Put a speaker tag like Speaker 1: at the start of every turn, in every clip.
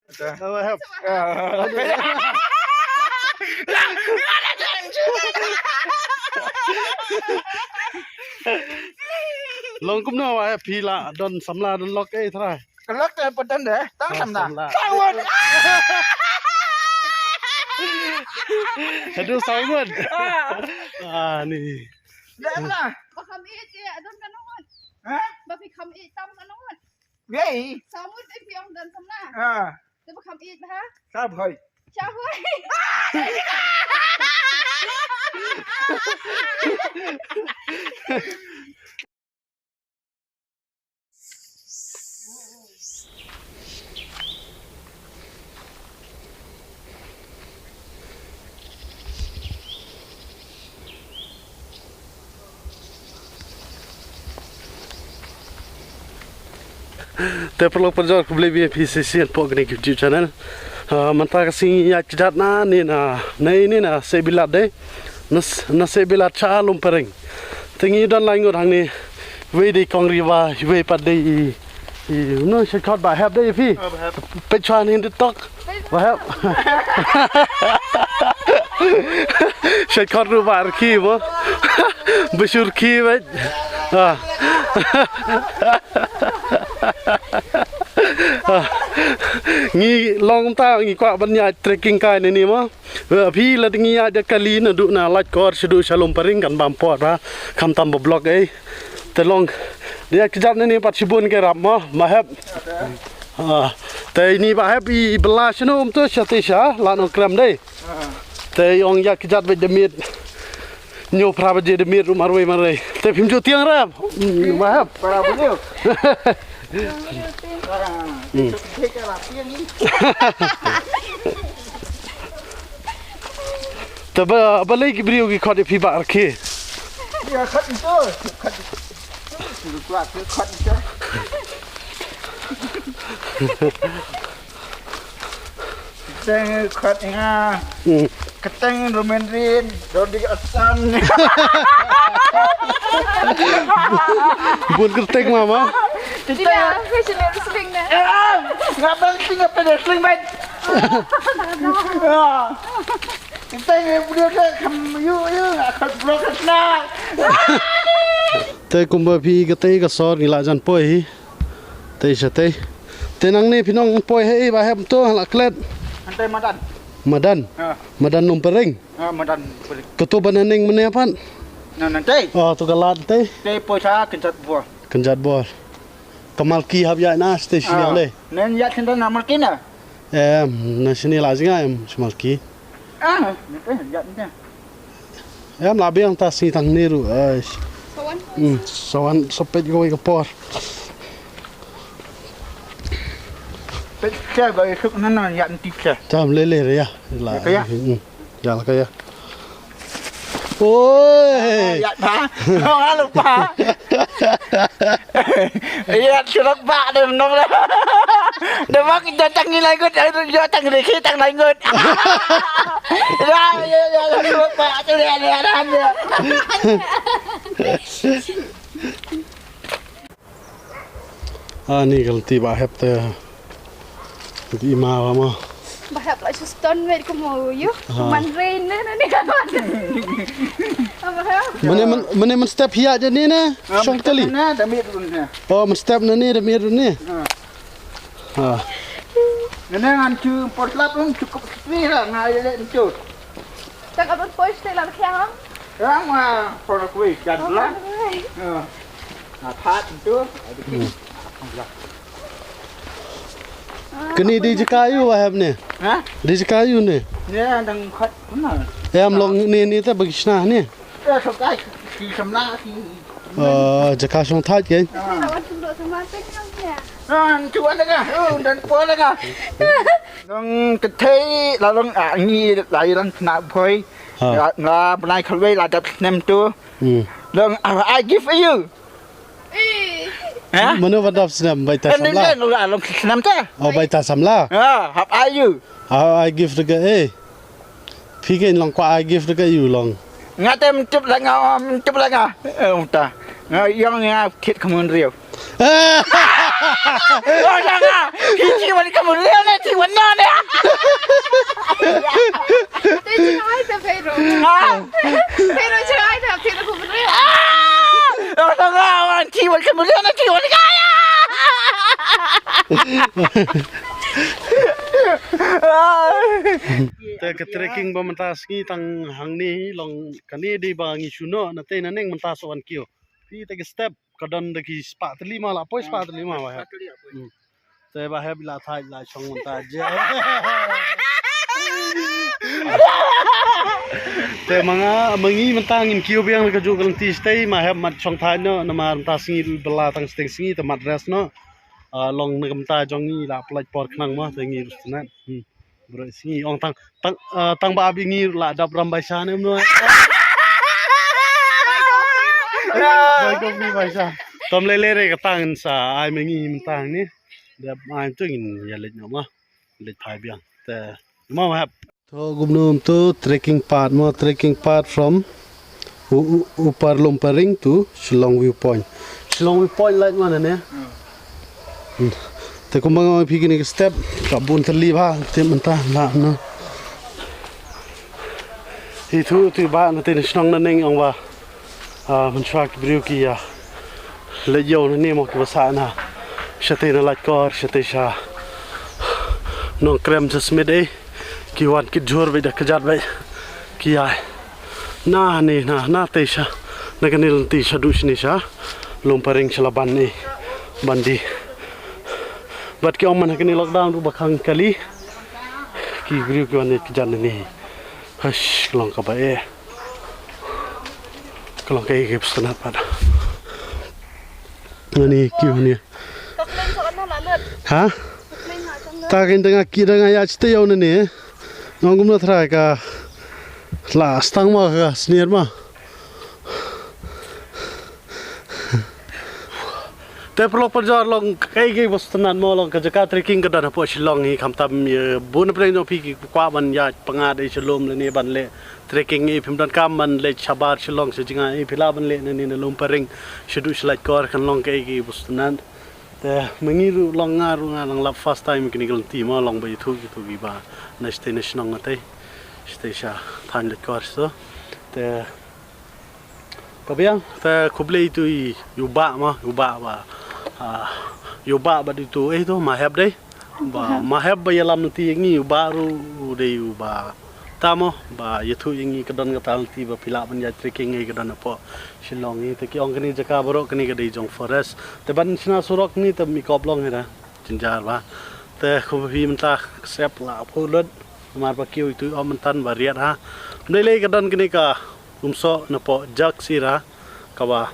Speaker 1: Apa help? Long cũng nào à phi là đòn sắm la đòn lock ấy thôi.
Speaker 2: Cái lắc cái bật đèn đấy, tăng sầm
Speaker 1: Sắm
Speaker 2: đà.
Speaker 1: la.
Speaker 2: Sao quên?
Speaker 1: Aduh sangat. Ni.
Speaker 2: Đấy là.
Speaker 3: Bà không ít chị ạ, đừng có nói.
Speaker 2: Hả?
Speaker 3: Bà phải không ít tâm có nói.
Speaker 2: Vậy?
Speaker 3: Sao mới tới phía ông đơn xong na.
Speaker 2: À.
Speaker 3: Tôi bà không ít hả?
Speaker 2: Sao vậy?
Speaker 3: Chào với.
Speaker 1: Terperlu perjalanan ke beli VIP sesi pok ni YouTube channel. Mantap kasih ya cedat na ni na ni na sebilat deh. Na sebilat cha Lumparing. Tinggi dan lain orang ni. Wei di kongriwa, wei pad di. No shortcut by help dehพี่ ไปชวนนี่TikTok บ่ help shortcutรูบาร์คีบ่ ไปชูร์คีไว้งี้ลองตางี้กว่าบรรยาย trekking กายในนี้มั้งพี่ละงี้อาจจะกะลีนะดูนะLaitkorสะดุชะลมปริงกันบางปอดว่าคำตำบบล็อกไอ้แต่ลองเดี๋ยวจัดในนี้ปัจจุบันแกรับมาครับแต่นี่มาครับอีเบลาชนุมตัวชาติชาลานอกรำได้แต่องอยากจัดไปเดมิดโยพระบดีเดมิดrumah roi maraiแต่พิมพ์จุดเตียงรับมาครับ
Speaker 2: Para beliau. Sekarang. Kita lah pian ni.
Speaker 1: แต่บเลยกี่บริวกี่ขอดพี่บาร์คี
Speaker 2: Dia kat itu. Kat. Sudah kuat ke kat itu. Keteng kat ingat. Keteng romanrin, dodi asam.
Speaker 1: บุญกระเต็งมามั้ง
Speaker 3: Tidak, fashion yang sering dah.
Speaker 2: Ngabang tinggal pada sling ban. Keteng budak dah kamu akan blok kena.
Speaker 1: แต่กุมภาพีก็เตยก็สอนนี่ละจันป่วยเตยจะเตยแต่นังนี่พี่น้องป่วยให้บาให้ตัวหลักเล็ด
Speaker 2: Hantai madan.
Speaker 1: Madan Lumparing
Speaker 2: Madan.
Speaker 1: ketua bananing mana apa
Speaker 2: Nah nanti.
Speaker 1: oh tu galat teh
Speaker 2: Teh poisa kencat buah.
Speaker 1: kenjat bor kamalki hab ya na station yang le
Speaker 2: Nen ya cinta nama kina.
Speaker 1: na sini la jinga smalki
Speaker 2: Nanti ya nanti.
Speaker 1: labi yang tas ni tang niru
Speaker 3: Kawan.
Speaker 1: sawan sopet go ke por
Speaker 2: Pecah bagi suk nana ya nanti pecah.
Speaker 1: jam lele ya la
Speaker 2: Kaya?
Speaker 1: jalan kaya oi
Speaker 2: Ya pa. Orang lupa. Ya surat pak dia menong dah. Dia mak kita tangi lagi dia tangi lagi tangi lagi. Ya surat pak tu dia dia.
Speaker 1: ni kalau tiba heb te di ma ma
Speaker 3: Bahap lah suston wait ko mo yo. Man rain na ni kawan. Apa
Speaker 1: mana step hiya je ni na syong kali
Speaker 2: Nah, dah mir tu ni.
Speaker 1: oh step na ni demi ni
Speaker 2: Nene ngancu portlap pun cukup sepi lah ngai dia ngancu.
Speaker 3: Tak apa pois te la kya.
Speaker 2: Yang mah portlap kuih jadi lah. Nah, pat itu.
Speaker 1: Kini di Jekayu wahab ni.
Speaker 2: Hah?
Speaker 1: Di Jekayu ni.
Speaker 2: Ni dang khat mana?
Speaker 1: Em long ni ta bagi snah ni.
Speaker 2: Sekai si semla si.
Speaker 1: Jeka syong thaj ke.
Speaker 3: Kawan tunduk sama tek kan ya.
Speaker 2: Cuan dah. Dan po dah. Dong ketei la dong ni lai lang nak poi. La benai khalwei la dap nem tu. Dong I give for you. Hah?
Speaker 1: Mana wadap senam baita
Speaker 2: Ni
Speaker 1: samla.
Speaker 2: ni la long nem tu.
Speaker 1: Oh baita samla.
Speaker 2: Have I you?
Speaker 1: I give the guy Phi cái long qua I give the guy you long.
Speaker 2: Ngatem cep la ngam cep la nga. Ta. Yang nga kit kamun riau. Oh jangan. Ciwan kamu lihat ni ciwan ni.
Speaker 3: Tôi chưa nói tập phê rồi. Phê rồi chưa ai tập thì nó không biết.
Speaker 2: Oh jangan. Ciwan kamu lihat ni ciwan kaya.
Speaker 1: Te ke trekking ba mentas ngi tang hang ni long kani di ba ngi suno na te na neng mentas wan kio. Pi te ke step kadan de ki spa 5 la poi spa 5 ba ha. Te ba ha bila thai la chong mentas je. Te manga mangi mentang in kio biang ka ju kang ti stay ma ha mat chong thai no na ma mentas ngi bela tang steng singi te mat res no. Long na kamta jong ngi la plaj por knang ma te ngi rusna. Bro singi ong tang ba abi ngi la dap ram bai sa nem no. Bai ko ni bai sa. Tom le le re ka tang sa ai me ngi mentang ni. Dap ai tu ngin ya le no ma. Le thai biang. Te ma hap. To gumnum to trekking part from Lumparing to Shillong viewpoint. Shillong viewpoint like mana ne? Te kumbang pi kini step kabun terli ba te mentah la no. Itu tu ba na te snong na ning ong ba. Man shak briu ki ya. Le yo na ni mo ki basa na. Shate na Laitkor shate sha. No krem sa smid eh. Ki wan ki jor be da kajat be. Ki ai. Na ni na te sha. Na kanil ti sha du ni sha. Lumparing selaban ni. Bandi. But kau mana kini lockdown tu bakang kali, ki griu kau ni kejan ni, hash kelong kabai, kelong kaya kip senat pada, ni kiu ni, ha? Tak kena tengah ya cita yau ni, nongum na terai ka, lah stang mah ka senior mah. Te perlu perjar long kai bos tenan mo long kajaka trekking ke dana po Shillong hi kam tam bun pleng no pi kwa ban ya pangad e Shillong le ni ban le trekking i phim dan kam man le chabar Shillong se jinga i phila ban le ni Lumparing shedu Laitkor kan long kai bos tenan te mengiru long ngaru lang lap first time kini gal ti mo long ba itu gi ba na stay national ngate stay sha than Laitkor so te kabiang te kuble itu yuba ba Yuba ba itu tu mahab deh, mahab ba yalam nanti ini baru deh yuba, tamo ba itu ini kedan ketal nanti ba pilak banjat trekking ini kedan apa Shillong ini, tapi orang kini jaka borok kini kedai jong forest, tapi sina surok ni tapi mikoblong ni dah, jenjar ba, te kubi mentah sep lah pulut, mar pakiu itu om mentan bariat ha, nilai kedan kini ka umso napo jak sira kawa.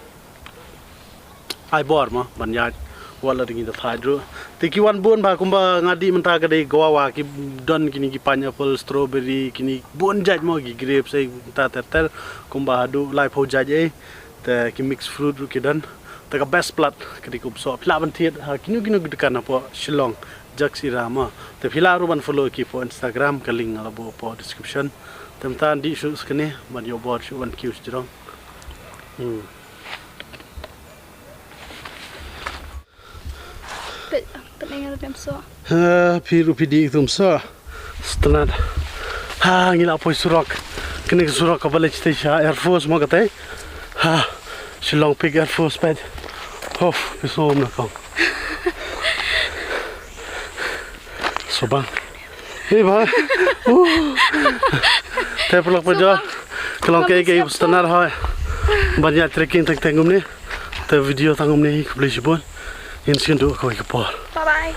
Speaker 1: Ai bor ma banjat wala ringi da thadru tiki wan bon ba kumba ngadi menta ka dei gowa ki don kini ki pineapple strawberry kini bon jaj mo ki grapes ai ta ter kumba hadu lai pho jaj ai te ki mix fruit ki dan ta ka best plat kri kup so phla ban thiet ha kinu dekan po Shillong jak sirama te phila ru ban follow ki po Instagram ka link ala bo po description temtan di shoes kene ban yo bor shu ban cues jrong
Speaker 3: Pendengar dem so.
Speaker 1: Piru pidi itum so. Setelah ngila poi surak. Kini surak kabel station Air Force mo kate. Shillong Pig Air Force pad. Hof, besom na kong. So bang. Ba. Te pelak pajar. Kelong kay setenar hoy. Banyak trekking tengum ni. Te video tangum ni kabel sibon. Insya Allah kau ikut.
Speaker 3: Bye bye.